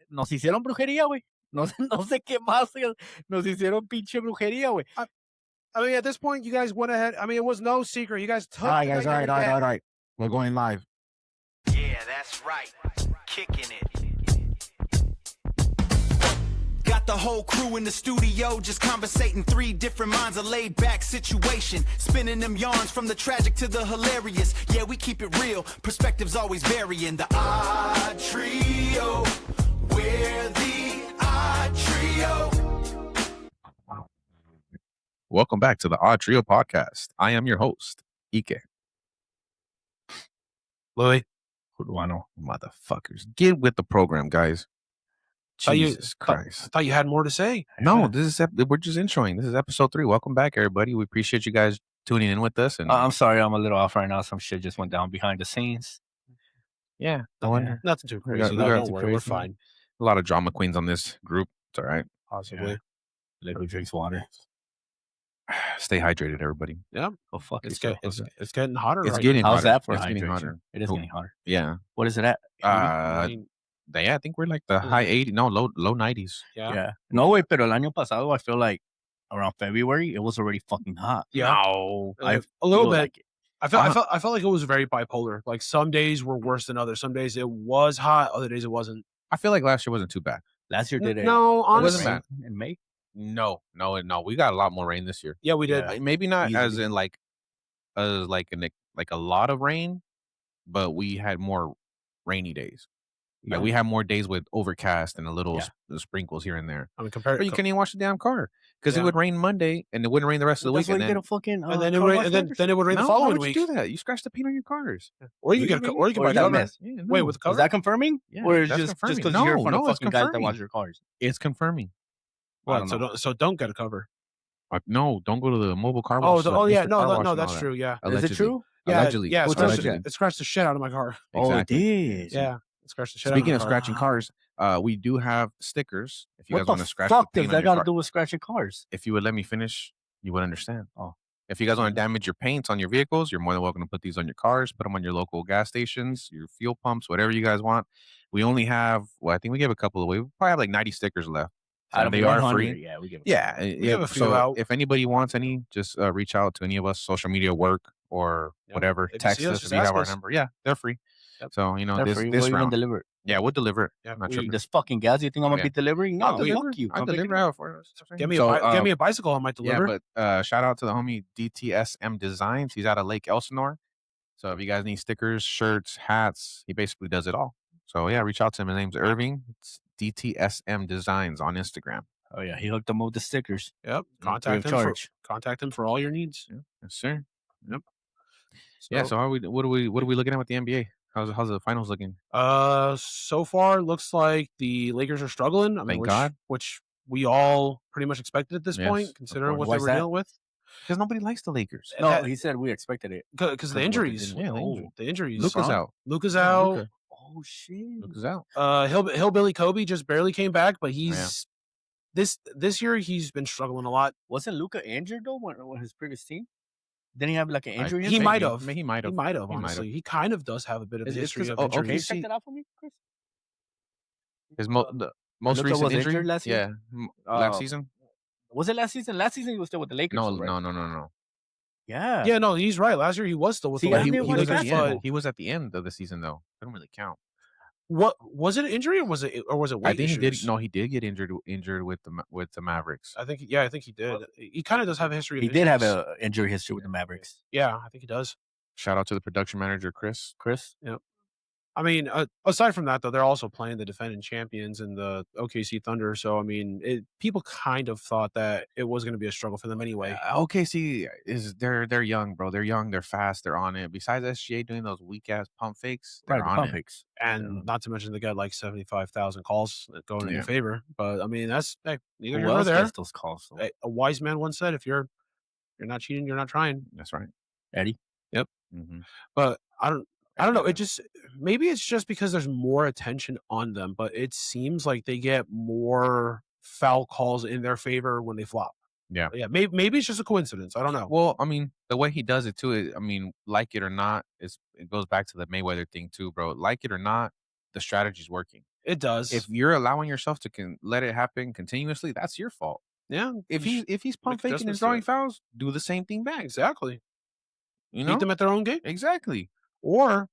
nos hicieron brujería, güey. No, no sé qué más nos hicieron pinche brujería, güey. I mean, at this point, you guys went ahead. I mean, it was no secret. You guys took. All right, guys. All right. We're going live. Yeah, that's right. Kicking it. Got the whole crew in the studio, just conversating. 3 different minds, a laid-back situation. Spinning them yarns from the tragic to the hilarious. Yeah, we keep it real. Perspectives always varying. The Odd Trio. We're the Odd Trio. Welcome back to the Odd Trio podcast. I am your host, Ike. Louis. Urbano, motherfuckers. Get with the program, guys. Jesus Christ. I thought you had more to say. No, we're just introing. This is episode 3. Welcome back, everybody. We appreciate you guys tuning in with us. And I'm sorry, I'm a little off right now. Some shit just went down behind the scenes. Yeah. Nothing too crazy. Don't worry, we're fine. A lot of drama queens on this group. It's all right. Possibly. Let me drink water. Stay hydrated, everybody. Yeah. Oh, fuck. It's getting hotter. It's right getting now. How's hotter. that for It's getting hydration? hotter. It is getting hotter. Yeah. What is it at? I think we're like the high 80s. No, low 90s. Yeah. No, wait, pero el año pasado, I feel like around February, it was already fucking hot. Yeah. No. A little bit. Like it. I felt like it was very bipolar. Like some days were worse than others. Some days it was hot. Other days it wasn't. I feel like last year wasn't too bad. Last year did it. No, honestly. It wasn't bad. In May? No. We got a lot more rain this year. Yeah, we did. Yeah. Maybe not Easily. as in like a lot of rain, but we had more rainy days. Like we had more days with overcast and a little sprinkles here and there. I mean, compared But you couldn't even wash the damn car because it would rain Monday and it wouldn't rain the rest of the week. And then it would rain the why following would week. you do that? You scratch the paint on your cars. Or you can buy that cover. mess? Yeah, no. Wait, with the cover? Is that confirming? Yeah, or is that's just confirming. because No, you're from no, the it's fucking guys that confirming. wash your cars? It's confirming. So don't get a cover. No, don't go to the mobile car wash. No, that's true. Yeah. Is it true? Yeah, Allegedly. Yeah, Allegedly. it scratched the shit out of my car. Exactly. Oh, it did. Yeah, it scratched the shit Speaking out of of my car. scratching cars, we do have stickers. If you What guys the want to scratch fuck the does paint that on got your to car, do with scratching cars? if you would let me finish, you would understand. Oh. If you guys want to damage your paints on your vehicles, you're more than welcome to put these on your cars, put them on your local gas stations, your fuel pumps, whatever you guys want. We only have, I think we gave a couple away. We probably have like 90 stickers left. Out of they are 100, free. Yeah, we give. Yeah, give a few so out. if anybody wants any, just reach out to any of us, social media, work, or whatever. If you Text see us, us if just you have ask our us. number. Yeah, they're free. Yep. So They're free. this We'll even round, deliver it. yeah, we'll deliver it. Yeah, Not we- tripping. This fucking gas, you think I'm gonna be delivering? No, fuck you. I'll I'm deliver picking out for us. Give me So, give me a bicycle. I might deliver. Yeah, but shout out to the homie DTSM Designs. He's out of Lake Elsinore. So if you guys need stickers, shirts, hats, he basically does it all. So yeah, reach out to him. His name's Irving. It's DTSM Designs on Instagram. Oh yeah, he hooked them up with the stickers. Yep. Free of charge. Contact him for all your needs. Yeah. Yes, sir. Yep. Yeah. So what are we looking at with the NBA? How's the finals looking? So far looks like the Lakers are struggling. I mean, Thank God. Which we all pretty much expected at this Yes, point, of considering course. what Why they is were that? dealing with. Because nobody likes the Lakers. No, he said we expected it. Because the injuries. Yeah, the injury. The injuries. Luka's out. Luka's Yeah, out. Luka. Oh shit. Luka's out. Hillbilly Kobe just barely came back, but Yeah. he's this year he's been struggling a lot. Wasn't Luka injured though when his previous team? Didn't he have like an injury? He history? might have. He might have. He might have. He might Honestly, he kind of does have a bit of a It's history 'cause- of oh, injuries. Can you see- check that out for me, Chris? His the most Luka recent was injury. injured last season? Yeah, Oh. last season. Was it last season? Last season he was still with the Lakers. No, right? no. Yeah. Yeah, no, he's right. Last year he was still with See, the I He, didn't Lakers. was watch at the basketball. end. He was at the end of the season though. It don't really count. What was it? An injury or was it weight I think issues? he did. No, he did get injured with the Mavericks. I think he did. He kind of does have a history. Of He did have injuries. an injury history with the Mavericks. Yeah, I think he does. Shout out to the production manager, Chris. I mean, aside from that, though, they're also playing the defending champions in the OKC Thunder. So, I mean, people kind of thought that it was going to be a struggle for them anyway. OKC they're young, bro. They're young. They're fast. They're on it. Besides SGA doing those weak ass pump fakes, they're Right, the on pump it. fakes. And not to mention they got like 75,000 calls going in Yeah. their favor. But I mean, that's neither Who here nor else there. gets those calls? though? A wise man once said, "If you're not cheating, you're not trying." That's right. Eddie. Mm-hmm. But I don't know. It just maybe it's just because there's more attention on them, but it seems like they get more foul calls in their favor when they flop. Yeah. Maybe it's just a coincidence. I don't know. Well, I mean, the way he does it too. I mean, like it or not, it goes back to the Mayweather thing too, bro. Like it or not, the strategy's working. It does. If you're allowing yourself to let it happen continuously, that's your fault. Yeah. If he's pump faking and adjustments to drawing it. fouls, do the same thing back. Exactly. You know, Beat them at their own game. exactly. Or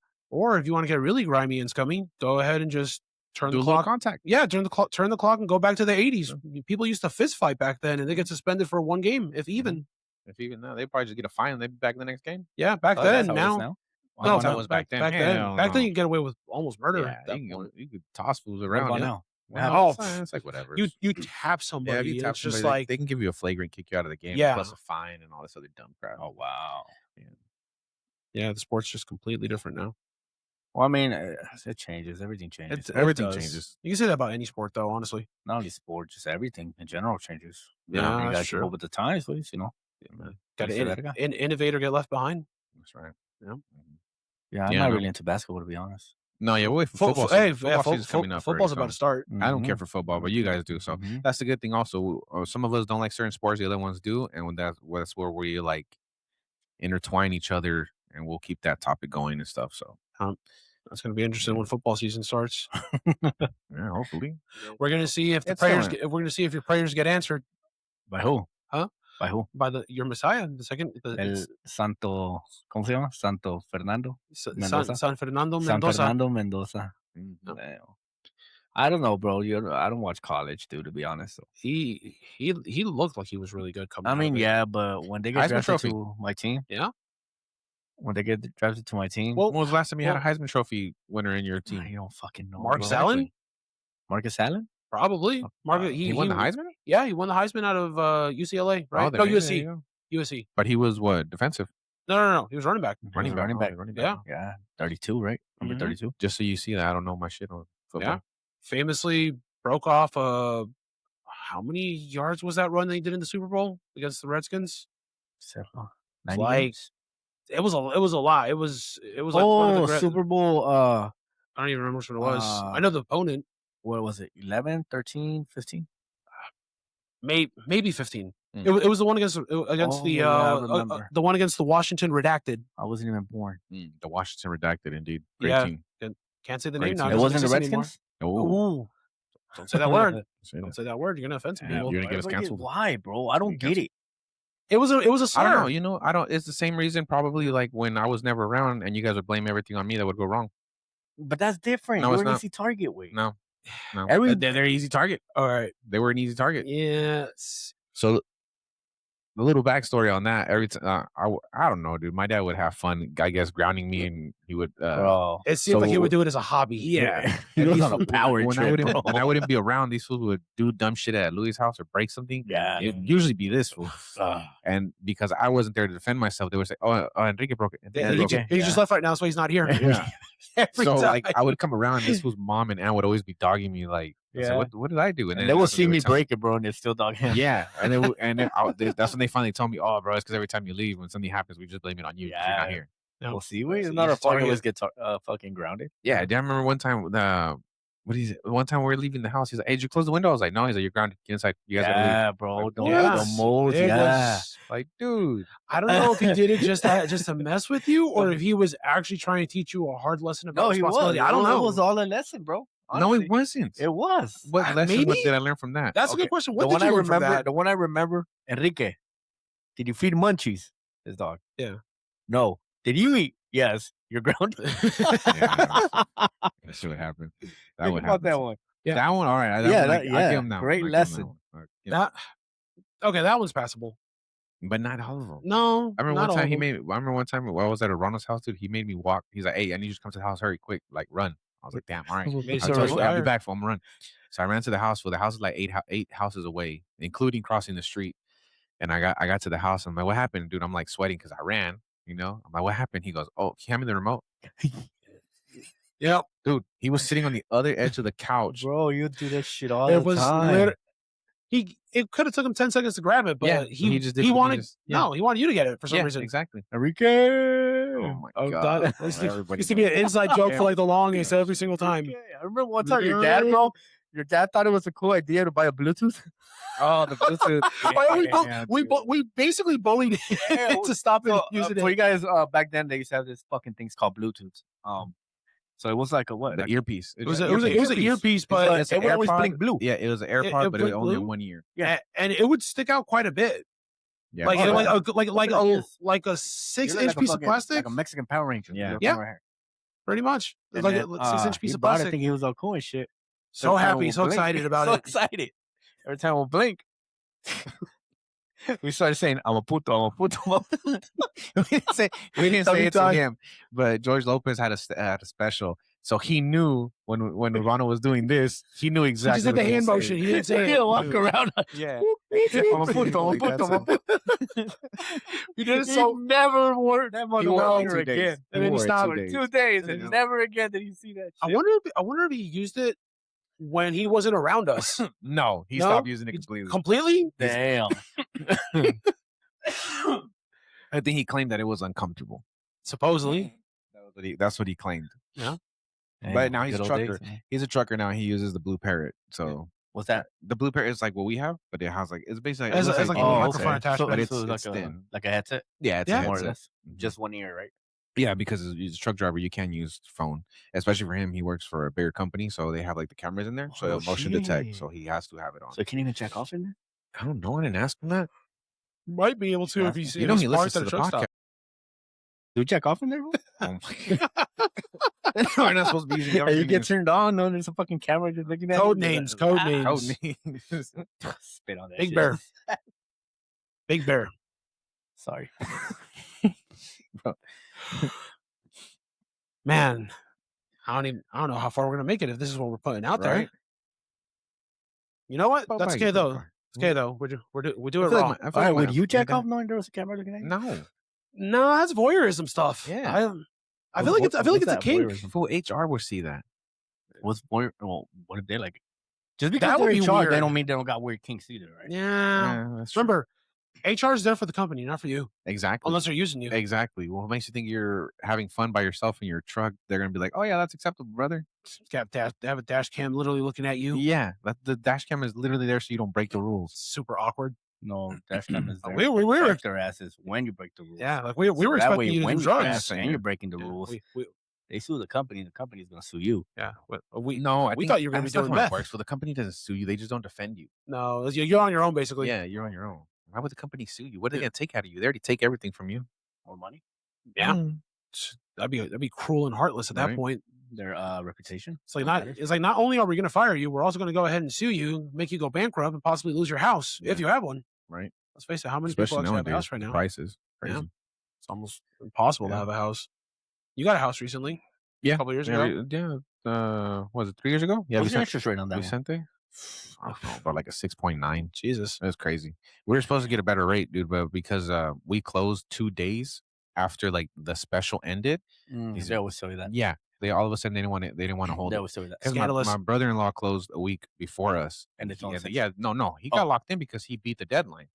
if you want to get really grimy and scummy, go ahead and just turn Do the a little clock. contact. Yeah, turn the clock and go back to the 80s. People used to fist fight back then, and they get suspended for one game, if even. If even now, they probably just get a fine and they'd be back the next game. Yeah, back Oh, then. that's how it is Now, now. no, That's how it was back then. Back Hell then, no. you get away with almost murder. Yeah, at that point. you could toss fools What around. about Yeah. now? Well, Oh, it's like whatever. You tap somebody. yeah, if you tap it's just somebody, like they can give you a flagrant, kick you out of the game, Yeah. plus a fine and all this other dumb crap. Oh wow. yeah, the sport's just completely different now. Well, I mean, it changes. Everything changes. Everything does. changes. You can say that about any sport, though. Honestly, Not only sport, just everything in general changes. Yeah, you that's gotta keep true. up with the times, please. You know. Yeah, man. got Say that again. an innovator get left behind. That's right. Yeah. Yeah, I'm Yeah, not no. really into basketball, to be honest. No, yeah, wait for football. Football season's coming up. Football's already, about to so start. I don't care Mhm. for football, but you guys do. So Mhm. that's the good thing. Also, some of us don't like certain sports, the other ones do, and when that's where we like intertwine each other, and we'll keep that topic going and stuff. So That's going to be interesting when football season starts. yeah, hopefully. We're going to see if the It's prayers. coming. We're going to see if your prayers get answered By who? Huh? By who? by your Messiah. The second, El Santo, ¿cómo se llama? Santo Fernando. Mendoza? San Fernando San Mendoza. Fernando Mendoza. Mhm. Damn. I don't know, bro. I don't watch college, dude, to be honest. So. He looked like he was really good coming. I out mean, of it. yeah, but when they get Heisman drafted Trophy. to my team, Yeah. when they get drafted to my team, Well, When was the last time you had a well- Heisman Trophy winner in your I team? don't fucking know. Mark bro. Allen? Marcus Allen? Probably. Margaret. He won the Heisman? Yeah, he won the Heisman out of UCLA, right? Oh, No, there you USC. go. USC. But he was what? Defensive. No. He was running back. Running back. Oh, running back. Yeah. Yeah, 32, right? Number Mhm. 32. Just so you see that I don't know my shit on football. Yeah. Famously broke off how many yards was that run that he did in the Super Bowl against the Redskins? 90 like- games? It was a lot. It was like one of the great, Super Bowl. I don't even remember which one it was. I know the opponent. What was it? 11, 13, 15? Maybe 15. Mm. It was the one against Oh, the yeah, I remember. the one against the Washington Redacted. I wasn't even born. The Washington Redacted, indeed. Great Yeah. team. Can't say the Great name now. team. It doesn't wasn't the exist anymore. Redskins? Oh, Ooh. Don't say that word. say Don't that. say that word. You're gonna offend some Yeah, people. You're gonna get us canceled. Why, bro? I don't You're get it. It was a slur. I don't know. You know, I don't. It's the same reason. Probably like when I was never around, and you guys would blame everything on me. That would go wrong. But that's different. No, You're it's an not. easy target, way. No. Every They're easy target. All right. They were an easy target. Yes. So the little backstory on that. Every time I don't know, dude. My dad would have fun. I guess grounding me, and he would. bro. It seemed like he So- would do it as a hobby. Yeah. He And was these on a fools- power when trip, bro. when I wouldn't be around, these fools would do dumb shit at Louis' house or break something. Yeah. It'd usually be this fool. Ugh. And because I wasn't there to defend myself, they would say, "Oh, Enrique broke it." Yeah, Enrique he, broke just, it." he just left right now, so he's not here. Yeah. Every So time. like I would come around, this was mom and aunt would always be dogging me like, Yeah. what did I do? And then they will that's what see would me tell break it, bro, and it's still dog him. Yeah, and that's when they finally told me, "Oh, bro, it's because every time you leave, when something happens, we just blame it on you. 'Cause you're not Yeah. here." No. We'll see. Wait, So it's you not our just fault. You target- always get fucking grounded. Yeah, I remember one time. What is it? One time we were leaving the house. He's like, "Hey, did you close the window?" I was like, "No." He's like, "You're grounded. Get inside. You guys gotta leave." Yeah, bro. Like, Don't yes. the molds. It Yeah. was- Like, dude, I don't know if he did it just to mess with you, or if he was actually trying to teach you a hard lesson about No, he was. responsibility. I don't know. It was all a lesson, bro. no, Honestly. it wasn't. It was. What lesson maybe? did I learn from that? That's a Okay. good question. The What one did I you learn from remember. that? The one I remember. Enrique, did you feed munchies? His dog. Yeah. No. Did you eat? Yes. You're grounded. That's what happened. That Think would about happen. that one. Yeah. That one, all right. That Yeah, one, that- I yeah, give him that great one. I give him lesson. that one. Yeah. Okay, that one's passable. But not all of them. No, I remember not one all time of he them. made. I remember one time while I was at a Ronald's house, dude. He made me walk. He's like, "Hey, I need you to come to the house. Hurry, quick, like run." I was like, "Damn, all right." Made I so told you, I'll be retire. back for him run. So I ran to the house. Well, the house is like eight houses away, including crossing the street. And I got to the house. I'm like, "What happened, dude?" I'm like sweating because I ran. You know, I'm like, "What happened?" He goes, "Oh, can you hand me the remote?" Yep. Dude, he was sitting on the other edge of the couch. Bro, you do that shit all It the was time. it could have took him 10 seconds to grab it, but Yeah, he he just did- he he wanted just- yeah. no, he wanted you to get it for some Yeah, reason. exactly. Enrique. Oh my Oh, god! that- Bro, everybody used to be an knows. inside joke for like the longest every single time. I remember one time your dad, bro. Your dad thought it was a cool idea to buy a Bluetooth. Oh, the Bluetooth. We basically bullied him Yeah, to stop him So, using for it. you guys, back then they used to have this fucking things called Bluetooths. So it was like a what? The Like, earpiece. It was an earpiece, but It's it would always blink blue. Yeah, it was an AirPod, but it was blinked only in blue? one ear. Yeah. and it would stick out quite a bit. Yeah, Like Oh, like yeah. a like like Open a it is. like a You 6-inch look like a piece of fucking- plastic. like a Mexican Power Ranger. Yeah. With a Yeah. camera hair. Pretty much. And Like then, a 6-inch piece he of bought it plastic. thinking he was all cool and shit. So Every time happy, we'll so blink, excited about so it. excited. Every time we'll blink, we started saying, "I'm a puto, I'm a puto." I'm a puto." we didn't say Every it to time. him, but George Lopez had a special, so he knew when Ronald was doing this, he knew He exactly. just did what the he hand was motion. saying. He didn't say it. He'll walk around. Yeah, I'm a puto, I'm a puto, I'm a puto. He did it He so. never wore that He wore it like motherfucker 2 days. again. He And then he wore it stopped. 2 days. 2 days, And and then- never again did he see that I shit. wonder if he used it when he wasn't around us. No, he No? stopped using it completely. Completely? Damn. I think he claimed that it was uncomfortable. Supposedly. That's what he claimed. Yeah. But now he's Good a old trucker. days, man. He's a trucker now. He uses the Blue Parrot. So What's that? the Blue Parrot is like what we have, but it has like it's basically It's looks like a oh, microphone okay. attachment. But it's like a thin. like a headset. Yeah, it's Yeah. a More or headset. less. Just one ear, right? Yeah, because as a truck driver, you can use phone, especially for him. He works for a bigger company, so they have like the cameras in there, so Oh, it'll motion detect. shit. So he has to have it on. So you can't even check off in there. I don't know. I didn't ask him that. Might be able to if he's You know, he listens to the truck podcast. stop. Do you check off in there? Bro? Oh my God. We're not supposed to be using Yeah, you everything get as turned on. No, there's a fucking camera just looking at Code you. names. Ah, Code names. code names. Spit on that. Big shit. Bear. Big Bear. Sorry. Man, I don't know how far we're gonna make it if this is what we're putting out there. Right? You know what? About That's by okay your though. car. It's okay though. We do I it feel raw. like I feel All right, like would my- you check my off dad- knowing there was a camera looking at you? No. No, that's voyeurism stuff. Yeah. I feel like it's a that kink. voyeurism? Full HR would see that. What's voyeur? Well, what if they like it? Just because That would they're be in charge, they weird. don't mean they don't got weird kinks either, right? Yeah. Yeah, that's true. Remember, HR is there for the company, not for you, Exactly. unless they're using you. Exactly. Well, it makes you think you're having fun by yourself in your truck. They're gonna be like, "Oh yeah, that's acceptable, brother." They have a dash cam literally looking at you. Yeah, the dash cam is literally there so you don't break the rules. Super awkward. No, dash cam is there. We to were- check their asses when you break the rules. Yeah, like we were So that expecting way, you to when do you drugs. pass and you're breaking the Yeah, rules. we- They sue the company's gonna sue you. yeah, we No, I we think thought you were gonna be that's not doing how it meth. works. So the company doesn't sue you; they just don't defend you. No, you're on your own basically. Yeah, you're on your own. Why would the company sue you? What are they gonna take out of you? They already take everything from you. More money, Yeah. Mm. That'd be cruel and heartless at that Right. point. their reputation. It's like Don't not matter. only are we gonna fire you, we're also gonna go ahead and sue you, make you go bankrupt, and possibly lose your house if you have one. Right. Let's face it, how many Especially people actually have a nowadays, house right the now? prices Yeah. crazy. It's almost impossible to Yeah. have a house. You got a house recently. Yeah, a couple years yeah, ago. was it 3 years ago? Yeah, What's the interest rate on that one? Vicente. I don't know, about like a 6.9. Jesus. That's crazy. We were supposed to get a better rate, dude, but because we closed 2 days after like the special ended, They always tell you that. yeah, they all of a sudden they didn't want it. They didn't want to hold They it always tell you that. because Scandalous. my brother-in-law closed a week before us, And it's only 6. yeah, no, he Oh. got locked in because he beat the deadline,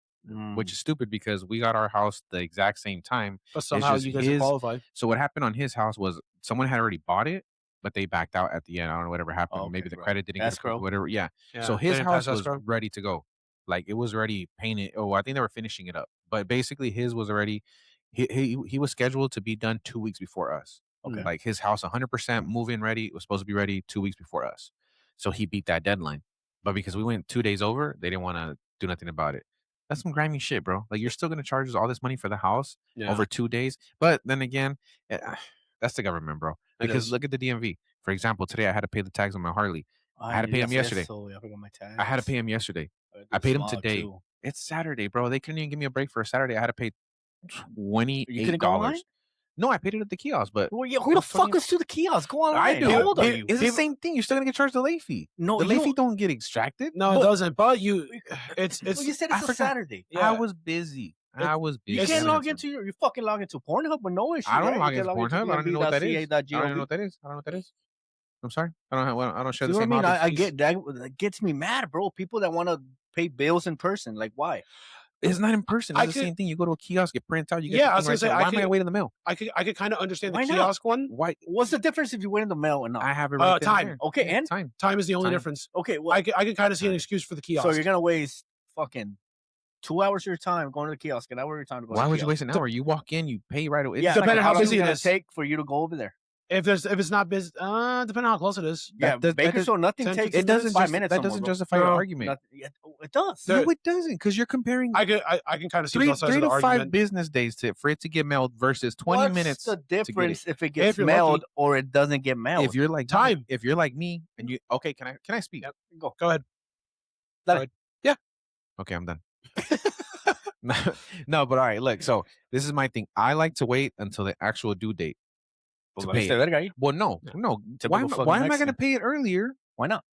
which is stupid because we got our house the exact same time. But somehow just you guys are his- qualified. So what happened on his house was someone had already bought it, but they backed out at the end. I don't know whatever happened. Oh, okay, Maybe the right. credit didn't get Escrow? approved, whatever. Yeah. Yeah, So they his didn't pass house was escrow. ready to go. Like it was already painted. Oh, I think they were finishing it up. But basically his was already he was scheduled to be done 2 weeks before us. Okay. Like his house 100% move-in ready. It was supposed to be ready 2 weeks before us. So he beat that deadline. But because we went 2 days over, they didn't want to do nothing about it. That's some grimy shit, bro. Like you're still going to charge us all this money for the house Yeah. over 2 days. But then again, that's the government, bro. It Because is. look at the DMV. For example, today I had to pay the tags on my Harley. I had to pay him yesterday. So I forgot my tags. I had to pay him yesterday. I paid him today. It's Saturday, bro. They couldn't even give me a break for a Saturday. I had to pay $28. You couldn't go online? No, I paid it at the kiosk, but Well, yeah, who the fuck goes to the kiosk? Go online. I do. How old are you? It's the same thing. You're still gonna get charged the late fee. No, the you late fee don't get extracted. No, But- it doesn't. But it's Well, you said I it's a forgot. Saturday. Yeah. I was busy. I was busy. You It's- can't I log into you fucking log into Pornhub with no issue. don't right? log You into can log Pornhub. I don't even know what that is. I don't even know DMV.ca.gov. what that is. I don't know what that is. I'm sorry. I don't share See the what I same. mean? I hobbies. get that gets me mad, bro. People that want to pay bills in person, like why? It's not in person. I It's the could- same thing. You go to a kiosk, get print out. You get Yeah, the I was thing gonna say, there. I Why am I could- waiting in the mail? I could kind of understand the Why not? kiosk one. Why? What's the difference if you went in the mail or not? I have it right time. there. Okay, and Time. Time is the only Time. difference. okay, well, I could kind of see an excuse for the kiosk. so you're gonna waste fucking 2 hours of your time going to the kiosk, an hour of your time to go. Why to the would you kiosk. waste an hour? You walk in, you pay right away. Yeah, It's like depending a how long busy is it gonna is. take for you to go over there. If it's not business, depending on how close it is. Yeah, That does- that Bakersfield, nothing 10, takes 15 It doesn't 5 just, minutes. that somewhere, doesn't bro. justify your No. argument. Yeah, it does. There- No, it doesn't, because you're comparing I can kind of see three both sides of the to 5 argument. business days for it to get mailed versus 20 What's minutes. the to get it. difference if it gets If you're mailed lucky. or it doesn't get mailed? If you're like Time. if you're like me and you okay, can I speak? Yep. Go. Go ahead. Dale. Go ahead. Yeah. Okay, I'm done. No, but all right, look. So this is my thing. I like to wait until the actual due date to pay it. Well, no. Typical Why am fucking I going Mexican. to pay it earlier? Why not?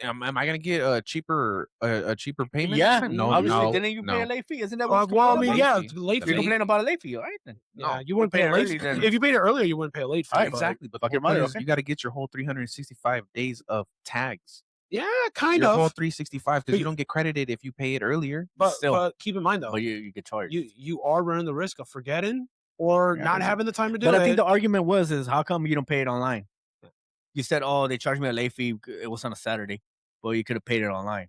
Am I going to get a cheaper payment? this Yeah, time? No, obviously. no, Didn't you pay a no. late fee? Isn't that Well, what? I mean, late yeah, fee. late The You fee. complain about a late fee, all right then. Yeah, No. you wouldn't pay pay it a late early fee. then. If you paid it earlier, you wouldn't pay a late fee. All right, but- Exactly, but Fuck the your whole point money, is okay. you got to get your whole 365 days of tags. Yeah, kind Your whole of. 365 because But- you don't get credited if you pay it earlier. But keep in mind though, But you get charged. you are running the risk of forgetting or Yeah, not but- having the time to do But it. I think the argument is how come you don't pay it online? You said, oh, they charged me a late fee. It was on a Saturday. Well, you could have paid it online.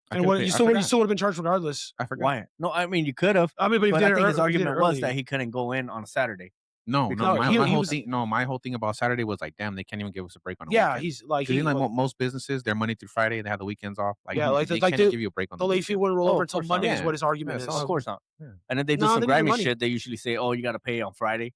and what, you still would have been charged regardless. I forgot. Why? No, I mean you could have. I mean, but, if But you I did it think his if you did it argument was early- that he couldn't go in on a Saturday. No, Because- my, he my whole was- thing. No, my whole thing about Saturday was like, damn, they can't even give us a break on. A yeah, weekend. he's like, 'Cause he, you know, like most businesses, they're Monday through Friday. They have the weekends off. Like, Yeah, like they the- like can't the- give you a break on the late fee wouldn't roll Oh, over of until course not. Monday. Is Yeah. what his argument Yeah, is. so Of course not. Yeah. And if they do No, some they need grimy money. shit, they usually say, oh, you got to pay on Friday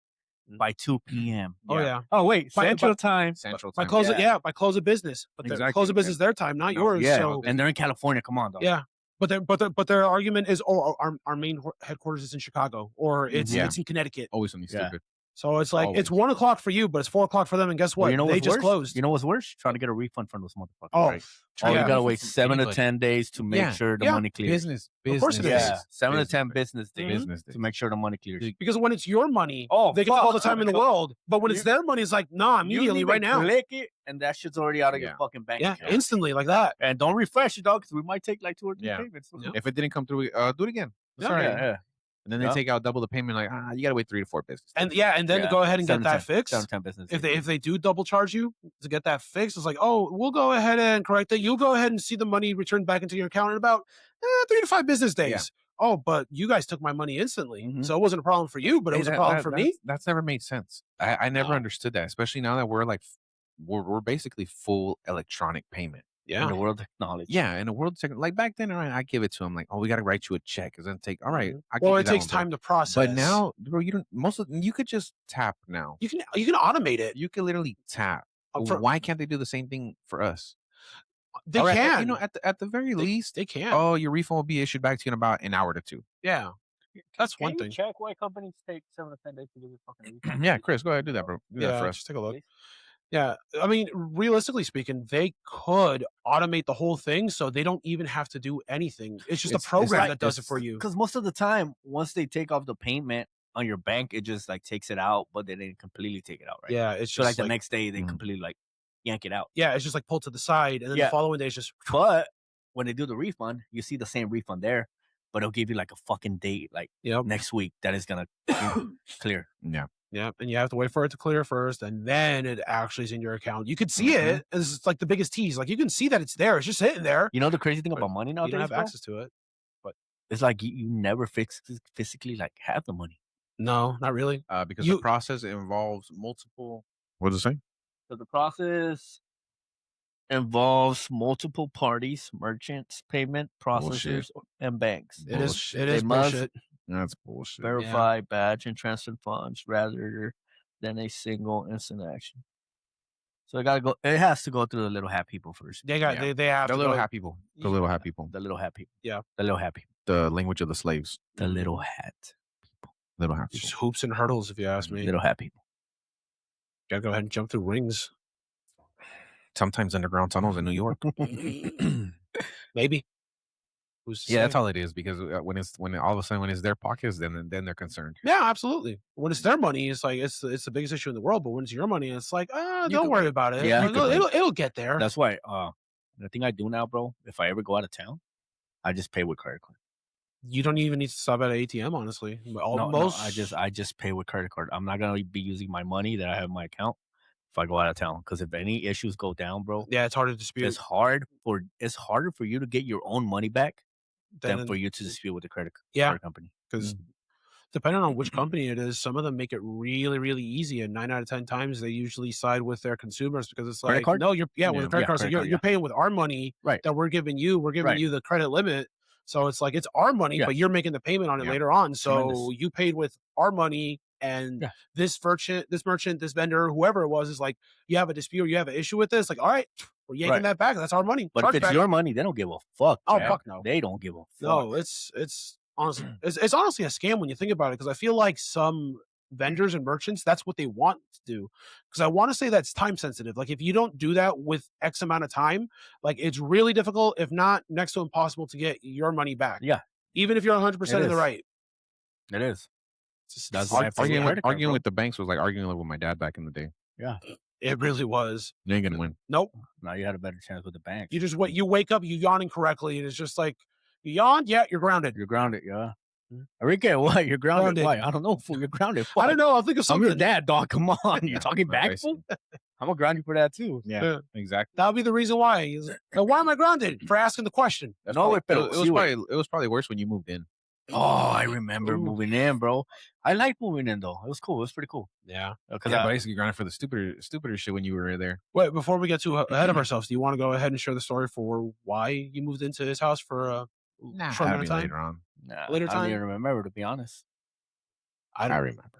by 2 p.m. Oh yeah, Oh wait, By- Central by- Time. Central by time. close Yeah. it. Yeah, by close of business. But Exactly. close of business their time, not No, yours. Yeah, So and they're in California. Come on, dog. yeah. But their argument is, oh, our main headquarters is in Chicago, or it's Yeah. it's in Connecticut. Always something Yeah. stupid. So it's like it's Always. 1 o'clock for you, but it's 4 o'clock for them. And guess what? Well, you know they what's just worse? closed. You know what's worse? Trying to get a refund from those motherfuckers. Oh, Right. Oh, yeah. you gotta wait From 7 to anybody. 10 days to make Yeah. sure the Yeah. money clears. Business. Of course it is. Yeah, 7 to Business. 10 business days Business to days. make sure the money clears. Because when it's your money, Oh, they can take all the fuck. time in the world. But when it's You- their money, it's like, nah, immediately, You right now. click it, and that shit's already out of your Yeah. fucking bank Yeah, account. instantly, like that. And don't refresh it, dog, because we might take like 2 or 3 Yeah. payments. Yeah. If it didn't come through, do it again. Yeah. Sorry. yeah. And then they Yeah. take out double the payment. Like, you gotta wait 3 to 4 business. And and then to Yeah. go ahead and 7 get to that 10 fixed. 7 to 10 business If days. they do double charge you to get that fixed, it's like, oh, we'll go ahead and correct it. You'll go ahead and see the money returned back into your account in about 3 to 5 business days. Yeah. Oh, but you guys took my money instantly, Mhm. so it wasn't a problem for you, but it Hey, was a problem for me. That's never made sense. I never understood that, especially now that we're like we're basically full electronic payment. in the world of technology. Yeah, in a world second, like back then, all right, I give it to him. Like, oh, we got to write you a check. It's gonna take. All right, I Well, give you it that takes one, bro. time to process. But now, bro, you don't. You could just tap now. you can automate it. You can literally tap. For- Why can't they do the same thing for us? They All right, can. You know, at the very least, they can. oh, your refund will be issued back to you in about an hour to 2. Yeah, that's Can one you thing. check why companies take 7 to 10 days to give you fucking refund? Yeah, Chris, go ahead, do that, bro. Do that Yeah, for us. just take a look. Yeah, I mean, realistically speaking, they could automate the whole thing, so they don't even have to do anything. It's just a It's program like- that does it for you. Because most of the time, once they take off the payment on your bank, it just like takes it out, but they didn't completely take it out, right? Yeah, it's So just like the next day, they Mhm. completely like yank it out. yeah, it's just like pulled to the side, and then Yeah. the following day it's just But when they do the refund, you see the same refund there, but it'll give you like a fucking date, like yep. next week, that is gonna clear. Yeah. Yeah, and you have to wait for it to clear first, and then it actually is in your account. You could see Mhm. it. It's like the biggest tease. Like you can see that it's there. It's just sitting there. You know the crazy thing But about money You nowadays, don't have bro? access to it. It's like you never physically like have the money. No, not really. Because You- the process involves multiple. What does it say? So the process involves multiple parties, merchants, payment processors, and banks. It is. Bullshit. It They is must bullshit. That's bullshit. Verify badge and transfer funds rather than a single instant action. So it has to go through the little hat people first. They got. Yeah. They have The to little go- hat people. The little hat people. The little hat people. Yeah. The little hat people. The language of the slaves. The little hat. Little hat Just people. hoops and hurdles, if you ask me. Little hat people. Gotta go ahead and jump through rings. Sometimes underground tunnels in New York. Maybe. Who's to Yeah, that's say? all it is. Because when all of a sudden when it's their pockets, then they're concerned. Yeah, absolutely. When it's their money, it's like it's the biggest issue in the world. But when it's your money, it's like, don't could worry wait. about it. Yeah. You It'll, could wait. it'll get there. That's why the thing I do now, bro, if I ever go out of town, I just pay with credit card. You don't even need to stop at an ATM, honestly. No, Almost. I just pay with credit card. I'm not gonna be using my money that I have in my account if I go out of town. Because if any issues go down, bro, Yeah, it's hard to dispute. it's harder for you to get your own money back than for you to dispute with the credit Yeah. card company. Because depending on which company it is, some of them make it really, really easy. And 9 out of 10 times, they usually side with their consumers because it's Credit like, card? no, with a credit card, so credit you're, card, you're paying with our money Right. that we're giving you. We're giving Right. you the credit limit. So it's like, it's our money, Yeah. but you're making the payment on it Yeah. later on. So Tremendous. you paid with our money. And Yeah. this merchant, this vendor, whoever it was, is like, you have a dispute or you have an issue with this. Like, all right, we're yanking Right. that back. That's our money. But if it's Chargeback. your money, they don't give a fuck. Oh, Jack. fuck no. They don't give a fuck. No, it's honestly it's honestly a scam when you think about it, because I feel like some vendors and merchants, that's what they want to do. Because I want to say that's time sensitive. Like if you don't do that with X amount of time, like it's really difficult, if not next to impossible, to get your money back. Yeah. Even if you're 100% in the is. right. It is. It's That's just- why I pay Arguing, credit card, arguing bro. with the banks was like arguing with my dad back in the day. Yeah. it really was. You ain't gonna win. Nope. Now you had a better chance with the bank. You wake up, you yawn incorrectly, and it's just like, you yawned, yeah, you're grounded. You're grounded, yeah. Enrique, what? You're grounded. Grounded. Why? I don't know, fool. You're grounded. I don't know. I'll think of I'm something. your dad, dog. Come on. You're talking back, I see. fool? I'm gonna ground you for that too. Yeah. Exactly. That'll be the reason why. He's like, "Now, why am I grounded?" For asking the question. That's No, probably- pero it sí, güey. was probably worse when you moved in. Oh, I remember Ooh. moving in, bro. I like moving in though. It was cool. It was pretty cool. Yeah. Because Yeah, but I used to get grounded for the stupider shit when you were there. Wait, before we get too ahead of ourselves, do you want to go ahead and share the story for why you moved into his house for a short amount of time? Later on. Later I don't time? even remember, to be honest. I I remember.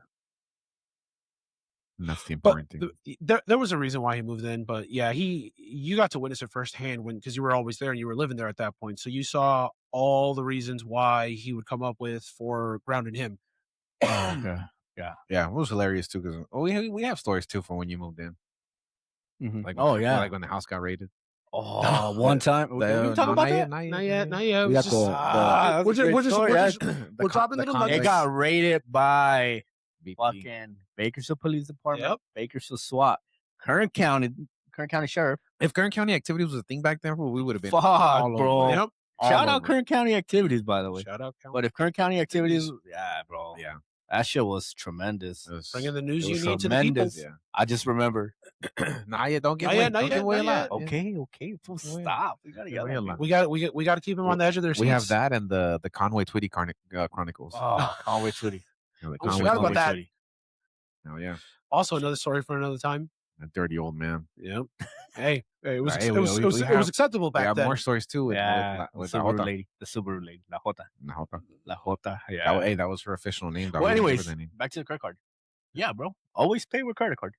And that's the But important thing. there was a reason why he moved in, but yeah, you got to witness it firsthand because you were always there and you were living there at that point. So you saw all the reasons why he would come up with for grounding him. Oh, okay. Yeah, it was hilarious too because we have stories too from when you moved in. Mhm. Like Oh, yeah. like when the house got raided. Oh, one time. Did we talk about that? Not yet. Not yet. It We was got just- that's we're a just- great we're just- story. we're Yeah. just- we're dropping little nuggets. It got raided by BP. fucking Bakersfield Police Department, Yep. Bakersfield SWAT, Kern County Sheriff. If Kern County activities was a thing back then, we would have been Fuck, all bro. over. Yep. All Shout out over. Kern County activities, by the way. Shout out. Cal. But if Kern County activities, yeah, bro, Yeah. that shit was tremendous. It was- Bringing the news It you was need to the people. tremendous. Yeah. I just remember. Nah, yeah, don't give Not away. yet, not Don't give yet, away a not lot. yet. Okay, fool, Yeah. stop. We gotta Yeah, yell we at a people. lot. We got to keep them on the edge of their seats. We have that and the Conway Twitty Chronicles. Oh, Conway Twitty. Yeah, the I Conway forgot about Twitty. that. Twitty. Oh yeah, Also, another story for another time. a dirty old man. Yep. Hey, it was Hey, it was, we it was, it have- was acceptable We back have then. more stories too. Yeah, with the La Subaru Jota. lady. The Subaru lady. La Jota. La Jota. La Jota. That, Yeah. hey, that was her official name. dog. Well, We remember anyways, that name. back to the credit card. Yeah, bro. Always pay with credit card.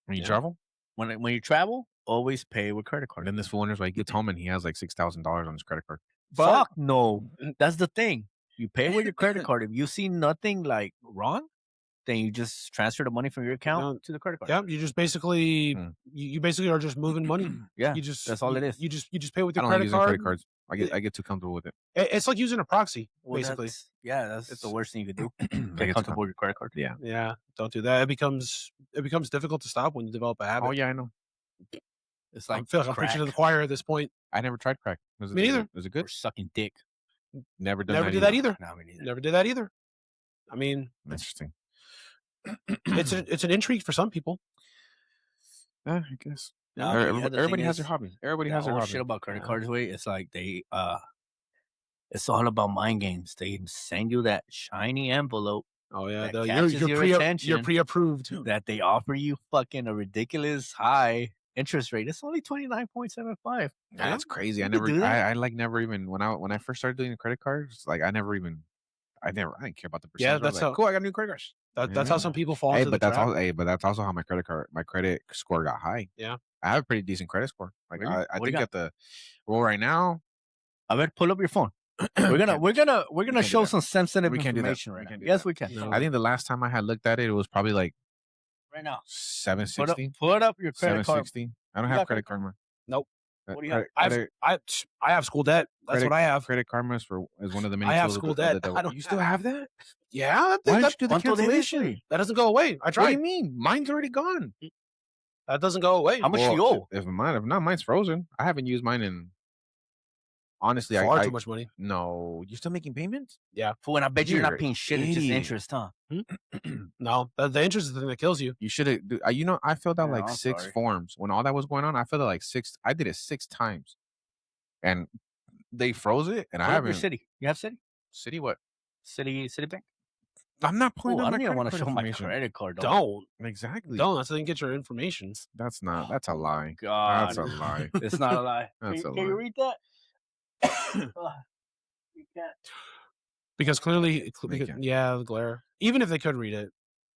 When you Yeah. travel, When you travel, always pay with credit card. then this fool wonders why he gets home and he has like $6,000 on his credit card. Fuck no. That's the thing. You pay with your credit card. If you see nothing like wrong, then you just transfer the money from your account No. to the credit card. Yeah, you just basically Hmm. you basically are just moving money. Yeah, You just that's all it is. You just pay with I your don't like credit using card. credit cards. I get too comfortable with it. It's like using a proxy, Well, basically. that's the worst thing you could do. I Get get too comfortable with your credit card. Yeah. Yeah, don't do that. It becomes difficult to stop when you develop a habit. Oh yeah, I know. It's I like feel like I'm preaching to the crack choir at this point. I never tried crack. Was Me neither. Was it or good? sucking dick. Never done. Never did that either. No, me neither. Never did that either. I mean, Interesting. it's an intrigue for some people. I guess. No, Everybody, yeah, the everybody thing has is, their hobbies. Everybody The has their whole hobbies. shit about credit Yeah. cards, way it's like it's all about mind games. They send you that shiny envelope Oh yeah, That catches your attention. you're pre-approved. that they offer you fucking a ridiculous high interest rate. It's only 29.75. That's crazy. I You could never. do that. I like never even when I first started doing the credit cards. Like I didn't care about the percentage. Yeah, I was that's like, how- cool. I got a new credit card. That's how some people fall Hey, into but the that's trap. also but that's also how my credit score got high. Yeah. I have a pretty decent credit score. Like Really? I What you think got? at the right now I bet pull up your phone. We're gonna can't do show that. some sensitive We can't do that. information We right now. can't do Yes, that. we can. No. I think the last time I had looked at it, it was probably like Right now. 760. Put up your credit card. 760. I don't You have got Credit Karma. Nope. What do you have? I have school debt. That's what I have. Credit Karma is one of the many I have tools of school the- of the debt. devil. I don't You still have that? Yeah, Why that, did you do the ¿Cuánto debes, cancellation? güey? that doesn't go away. I What do you tried. mean? Mine's already gone. That doesn't go away. How much do you owe? If not, mine's frozen. I haven't used mine in. Honestly, Far I too much money. No, you're still making payments. Fool, and I bet you're You're not paying shit. It's just idiot. interest, huh? No, the interest is the thing that kills you. You should have. I filled out Yeah, like I'm 6 sorry. forms when all that was going on. I filled out like 6. I did it 6 times, and they froze it. And I Pull up your haven't. city. You have city? City what? City bank? I'm not pulling Oh, up I my don't even credit want to card show my information. credit card. Don't. Exactly. Don't. That's how you get your information. That's not. That's a lie. God, That's a lie. it's not a lie. That's a Can you lie. read that? You can't. Because clearly, They can't. the glare. Even if they could read it,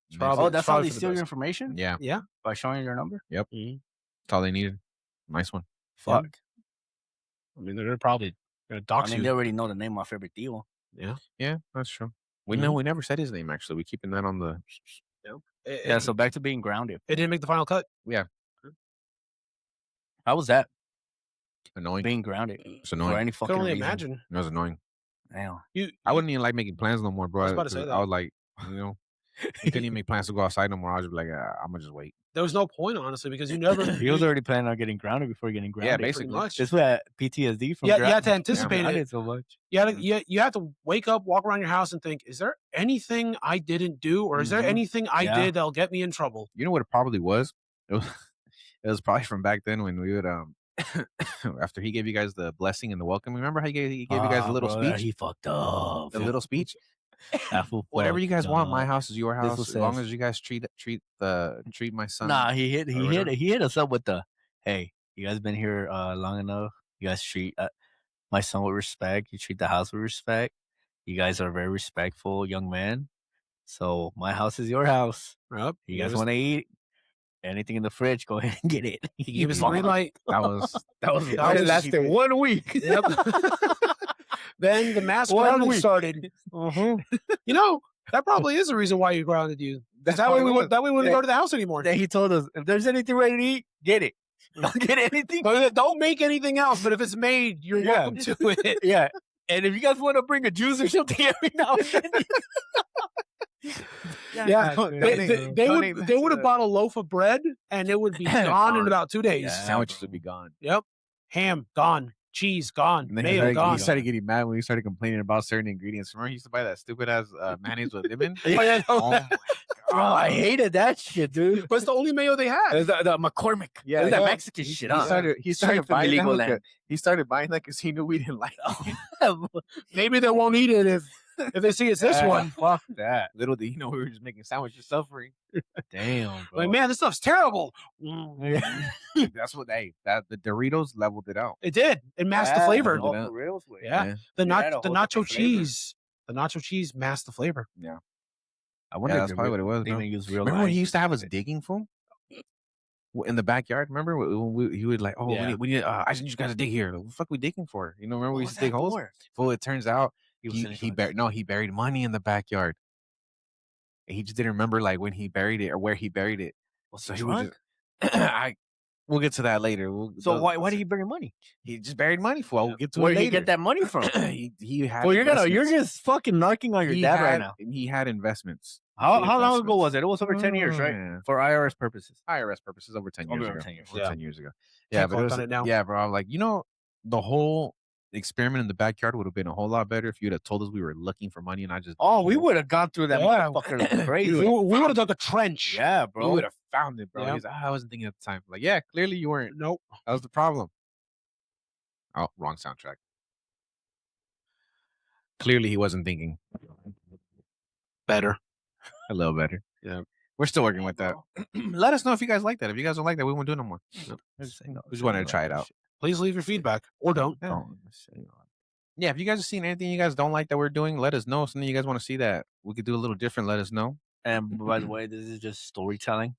it's They- probably. Oh, it's that's how probably they for the steal your best. information Yeah, Yeah. by showing your number. that's all they needed. Nice one. Fuck. I mean, they're probably gonna dox I mean, you. they already know the name off every deal. Yeah. Yeah, that's true. We know we never said his name. Actually, we keeping that on the. Yeah. So back to being grounded. It didn't make the final cut. Yeah, How was that? annoying. Being grounded It's for annoying. any Could fucking only reason. imagine. It was annoying. Damn. I wouldn't even like making plans no more, bro. I was about to say 'cause that. I was like, you know, I couldn't even make plans to go outside no more. I was just like, I'm gonna just wait. There was no point, honestly, because you never. He was already planning on getting grounded before getting grounded. Yeah, pretty basically. much. This was PTSD from. Yeah, you had to anticipate it. grounded so much. You have to wake up, walk around your house, and think: is there anything I didn't do, or is there Mhm. anything I Yeah. did that'll get me in trouble? You know what it probably was? It was, it was probably from back then when we would after he gave you guys the blessing and the welcome. Remember how he gave you guys a little speech? He fucked up. The little speech. That fool Whatever you guys fucked want, my up. house is your This house. was As long says- as you guys treat my son. Nah, he hit whatever. us up with the, hey, you guys been here long enough. You guys treat my son with respect. You treat the house with respect. You guys are very respectful young men. So my house is your house. Yep. You guys want to eat anything in the fridge? Go ahead and get it. He gave us the green light. That was was- It lasted 1 week. Yep. Then the mass 1 grounding week. started. You know, that probably is the reason why you grounded you. That way probably we was. wouldn't go to the house anymore. Then he told us, if there's anything ready to eat, get it. Don't get anything. But don't make anything else. But if it's made, you're Yeah. welcome to it. Yeah. And if you guys want to bring a juice or something every now and then. Yeah, they would have bought a loaf of bread and it would be gone in about 2 days. Yeah. sandwiches would be gone. Yep, ham gone, cheese gone, And then mayo gone. he started getting mad when he started complaining about certain ingredients. Remember, he used to buy that stupid ass mayonnaise with lemon. Oh, yeah, Oh my Bro, I hated that shit, dude. but it's the only mayo they had. It's the McCormick. Yeah, It's that yeah. Mexican shit, He huh? started buying that illegal because he started buying that because he knew we didn't like it. Maybe they won't eat it if they see it's this one. Fuck that. Little did you know we were just making sandwiches suffering. Damn, bro. Like, man, this stuff's terrible. That's what the Doritos leveled it out. It did. It masked the flavor. no. Oh, for reals, way. Yeah. The Yeah, the whole nacho different flavor. cheese. The nacho cheese masked the flavor. I wonder Yeah, if that's probably what it was. they bro. even use real Remember when life. he used to have us digging fool in the backyard? Remember he would like, oh, Yeah. we need. I need you guys to dig here. What the fuck we digging for? You know, remember we What used was to dig that holes. for? Fool, it turns out was he sitting buried he buried money in the backyard. And he just didn't remember like when he buried it or where he buried it. What's So the he was trunk? just, we'll get to that later. So why did he bury money? he just buried money for? We'll get to Where it did he later. get that money from? he had. Well, you're investments. just fucking knocking on your He dad had, right now. He had investments. How long ago investments. was it? It was over 10 years, right? Yeah. For IRS purposes. IRS purposes over 10 years Over ago. 10 years, Over yeah. 10 years ago. Yeah, Can't but it collect was, on it now. yeah, bro. I'm like, the whole experiment in the backyard would have been a whole lot better if you'd have told us we were looking for money and I just Oh, we would have gone through that Yeah. motherfucker crazy. We would have dug a trench. Yeah, we bro. would have found it, bro. Yeah. He's, I wasn't thinking at the time. Like, yeah, clearly you weren't. Nope. That was the problem. Oh, wrong soundtrack. Clearly he wasn't thinking. Better. A little better. Yeah. We're still working with that. Let us know if you guys like that. If you guys don't like that, we won't do no more. We just wanted to try it out. Please leave your feedback or don't. Yeah, if you guys have seen anything you guys don't like that we're doing, let us know. Something you guys want to see that we could do a little different, let us know. And by the way, this is just storytelling.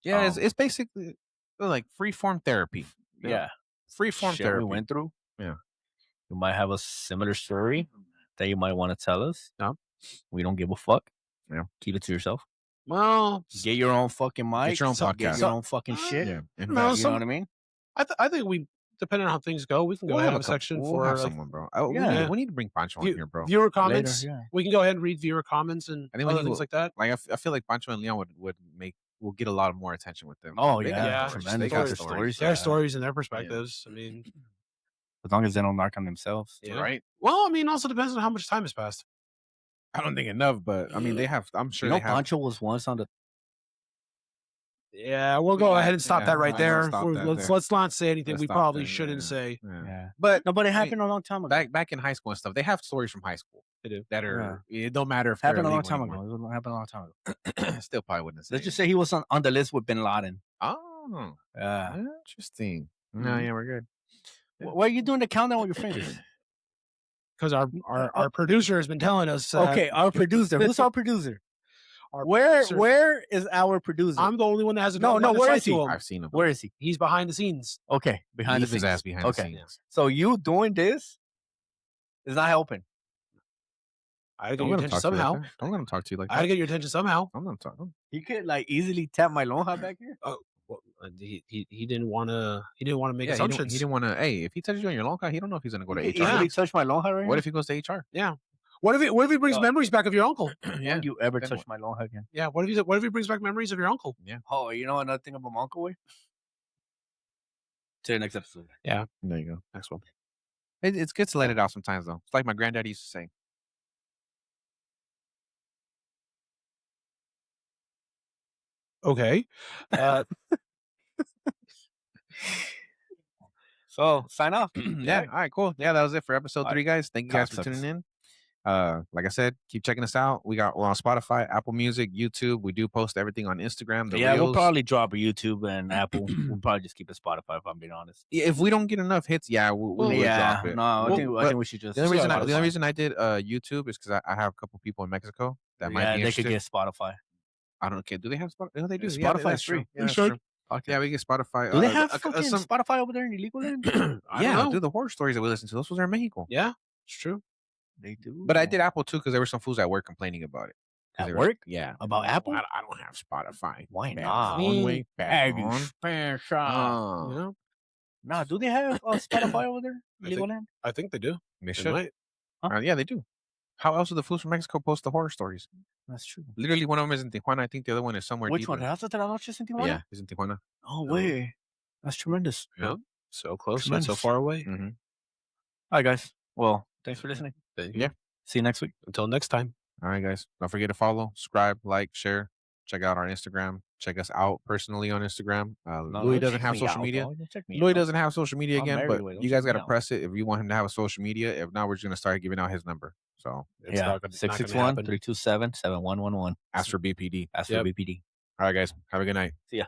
Yeah, it's basically like free form therapy. Yeah. Free form Shit therapy. we went through. Yeah. You might have a similar story that you might want to tell us. Yeah. We don't give a fuck. Yeah. Keep it to yourself. Well, Get your own fucking mic. Get your own Get podcast. your own fucking shit. Yeah. You No, know what I mean? I think we, depending on how things go, we can go We'll ahead have and have a section we'll for have like, someone, bro. Yeah. We need to bring Pancho on view- here, bro. viewer comments. Later, yeah. We can go ahead and read viewer comments and I think we other need things to- like that. Like I feel like Pancho and Leon will get a lot more attention with them. Oh, They yeah. got Yeah. stories. Tremendous They got stories. stories. Their Yeah. stories and their perspectives. I mean, As long as they don't knock on themselves. yeah. Right? Well, I mean, also depends on how much time has passed. I don't think enough, but I mean, they have. I'm sure You know, they have. Pancho was once on the. Yeah, we'll go ahead and stop Yeah, that right I will there. stop We're- that let's there. let's not say anything Let's we stop probably there, shouldn't yeah. say. Yeah. Yeah. But No, but it happened a long time ago. back in high school and stuff, they have stories from high school. They do. that are. It don't matter if Happened they're a long illegal time anymore. ago. It happened a long time ago. Still probably wouldn't say. Let's just say he was on the list with Bin Laden. Oh, Yeah. interesting. No, Mhm. yeah, we're good. Why are you doing the countdown with your fingers? Because our producer has been telling us. Okay, our producer. Who's our producer? Our Where producer- where is our producer? I'm the only one that has a No, line of where sight is he? to him. I've seen him. Where is he? He's behind the scenes. Okay, behind Leave the his scenes. ass behind Okay. the scenes. So you doing this is not helping. I gotta get Don't your let him attention talk to you like somehow. that. Don't let him talk to you like I gotta that. get your attention somehow. I'm not talking. He could like easily tap my lonja back here. Oh, well, he didn't want to. He didn't want to make Yeah, assumptions. he didn't want to. Hey, if he touches you on your long car, he don't know if he's gonna go to He HR. could easily touch my lonja right What here. if he goes to HR? Yeah. What if he brings memories back of your uncle? Don't you ever Then touch what? my lonja again? Yeah. What if he brings back memories of your uncle? Oh, you know another thing about my uncle? To the next episode. Yeah. There you go. Next one. It's good to let it out sometimes, though. It's like my granddad used to say. Okay. So sign off. Yeah. All right. Cool. Yeah, that was it for episode All 3, guys. Thank you guys for Cocksuckers. tuning in. Like I said, keep checking us out. We're on Spotify, Apple Music, YouTube. We do post everything on Instagram. The Yeah, we'll Reels. probably drop a YouTube and Apple. We'll probably just keep it Spotify if I'm being honest. If we don't get enough hits, yeah, we will drop it. No, I Well, think we should just. The only reason Spotify. I did YouTube is because I have a couple people in Mexico that might be they interested. could get Spotify. I don't care. Do they have Spotify? No, they do. Spotify that's is free. true. Yeah, We that's should. true. Yeah, we get Spotify. Do they have fucking some, Spotify over there in illegal land? I yeah, don't know. dude, the horror stories that we listen to, those ones are in Mexico. Yeah, it's true. They do. But I did Apple too because there were some fools at work complaining about it. 'Cause At they were- work? Yeah. About Apple? I don't have Spotify. Why Bad not? on, way bad on. Expansion. You know, Nah, do they have Spotify over there? Illegal land? I think they do. They They should. might. Yeah, they do. How else do the fools from Mexico post the horror stories? That's true. Literally, one of them is in Tijuana. I think the other one is somewhere Which deeper. one? ¿Raza de la noche en Tijuana? Yeah, it's in Tijuana. Oh, wait. That's tremendous. Yeah. So close, yet so Tremendous. far away. Mm-hmm. All right, guys. Well, thanks for listening. Yeah. See you next week. Until next time. All right, guys. Don't forget to follow, subscribe, like, share. Check out our Instagram. Check us out personally on Instagram. Louis doesn't have social media. Louis doesn't have social media I'm again, married, but Louis. Don't you guys check me got to out. press it if you want him to have a social media. If not, we're just going to start giving out his number. So It's Yeah. not gonna- not gonna 661 happen. 327 7111. ask for BPD. Ask for Yep. BPD. All right, guys. Have a good night. See ya.